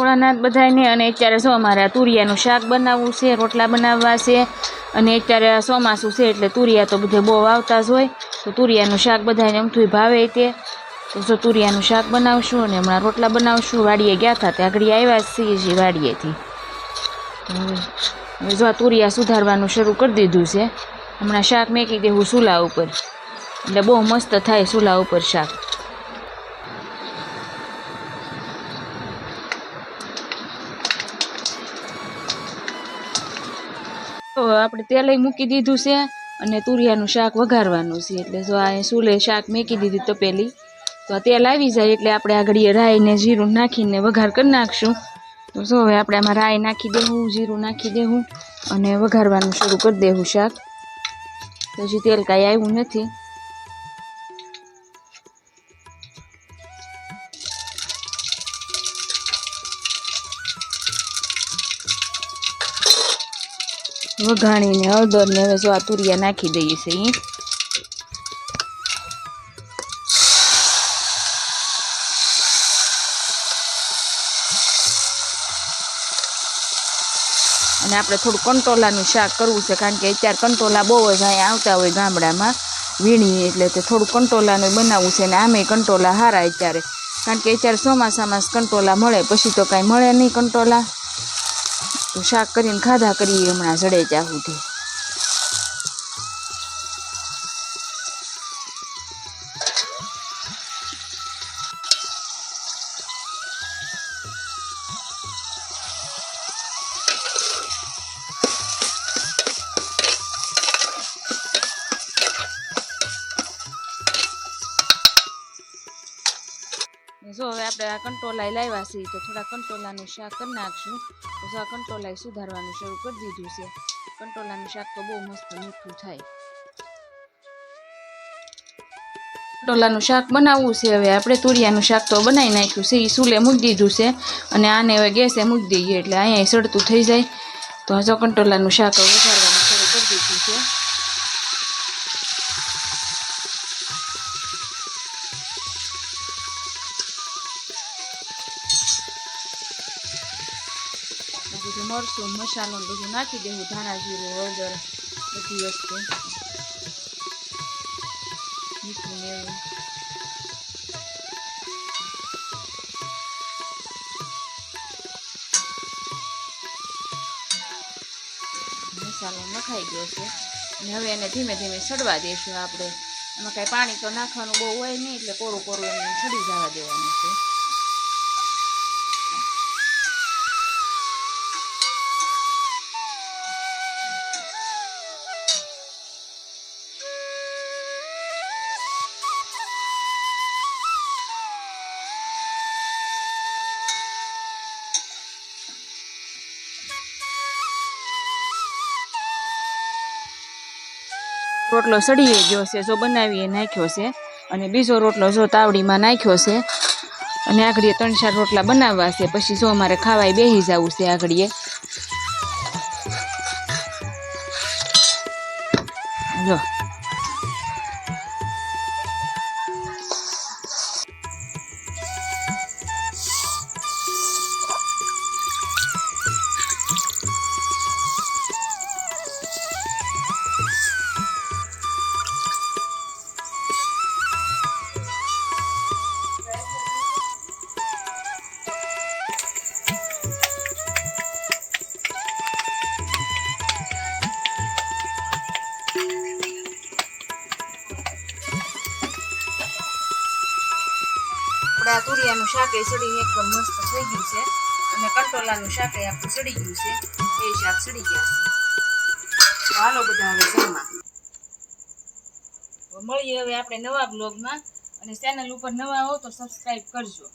થોડાનાથ બધાને અને અત્યારે જો અમારે તુરિયાનું શાક બનાવવું છે, રોટલા બનાવવા છે અને અત્યારે ચોમાસું છે એટલે તુરિયા તો બધે બહુ આવતા જ હોય તો તુરિયાનું શાક બધાને અમથું ભાવે તે તો જો તુરિયાનું શાક બનાવશું અને હમણાં રોટલા બનાવશું. વાડીએ ગયા હતા ત્યાં આગળ આવ્યા છીએ વાડીએથી. હવે જો આ તુરિયા સુધારવાનું શરૂ કરી દીધું છે. હમણાં શાક મેકી દેવું ચૂલા ઉપર એટલે બહુ મસ્ત થાય ચૂલા ઉપર શાક. તો આપણે તેલ મૂકી દીધું છે અને તુરિયાનું શાક વઘારવાનું છે એટલે જો આ ચૂલે શાક મેકી દીધું તપેલી તો તેલ આવી જાય એટલે આપણે આગળ રાઈ ને જીરું નાખીને વઘાર કરી નાખશું. તો જો હવે આપણે આમાં રાઈ નાખી દેવું, જીરું નાખી દેવું અને વઘારવાનું શરૂ કરી દેવું શાક. તો હજી તેલ કાંઈ આવ્યું નથી. વઘાણીને હળદર ને હવે જો આ તુરિયા નાખી દઈએ છે અહીં. અને આપણે થોડું કંટોલાનું શાક કરવું છે કારણ કે અત્યારે કંટોલા બહુ જ અહીંયા આવતા હોય ગામડામાં વીણીએ એટલે તે થોડું કંટોલાનું બનાવવું છે. અને આમે કંટોલા સારા અત્યારે કારણ કે અત્યારે ચોમાસામાં કંટોલા મળે પછી તો કાંઈ મળે નહીં કંટોલા. તો શાક કરીને ખાધા કરીએ હમણાં જડે ત્યાં સુધી. જો હવે આપણે આ કંટોલા લાવ્યા છીએ તો થોડા કંટોલાનું શાક કરી નાખશું. તો જો આ કંટોલા સુધારવાનું શરૂ કરી દીધું છે. કંટોલાનું શાક તો બહુ મસ્ત મીઠું થાય. કંટોલાનું શાક બનાવવું છે. હવે આપણે તુરિયાનું શાક તો બનાવી નાખ્યું છે, એ ચૂલે મૂકી દીધું છે અને આને હવે ગેસે મૂકી દઈએ એટલે અહીંયા સડતું થઈ જાય. તો જો કંટોલાનું શાક વઘારવાનું શરૂ કરી દીધું છે. બધું મરચું મસાલો બધું નાખી દેવું, ધાણા જીરું હળદર બધી વસ્તુ મીઠું ને એવું. મસાલો નખાઈ ગયો છે અને હવે એને ધીમે ધીમે સડવા દઈશું. આપણે એમાં કાંઈ પાણી તો નાખવાનું બહુ હોય નહીં એટલે કોરું કોરું એને સડી જવા દેવાનું છે. રોટલો સડી ગયો છે, જો બનાવીએ નાખ્યો છે અને બીજો રોટલો જો તાવડીમાં નાખ્યો છે અને આગળ 3-4 રોટલા બનાવવા છે. પછી જો અમારે ખાવાય બેસી જવું છે આગળ. જો આપણા તુરિયાનું શાક સડીને એકદમ મસ્ત થઈ ગયું છે અને કંટોલાનું શાક આપણું સડી ગયું છે. એ શાક સડી ગયા છે. તો હાલો બધા હવે જમવા. મળીએ હવે આપણે નવા બ્લોગમાં અને ચેનલ ઉપર નવા હો તો સબસ્ક્રાઈબ કરજો.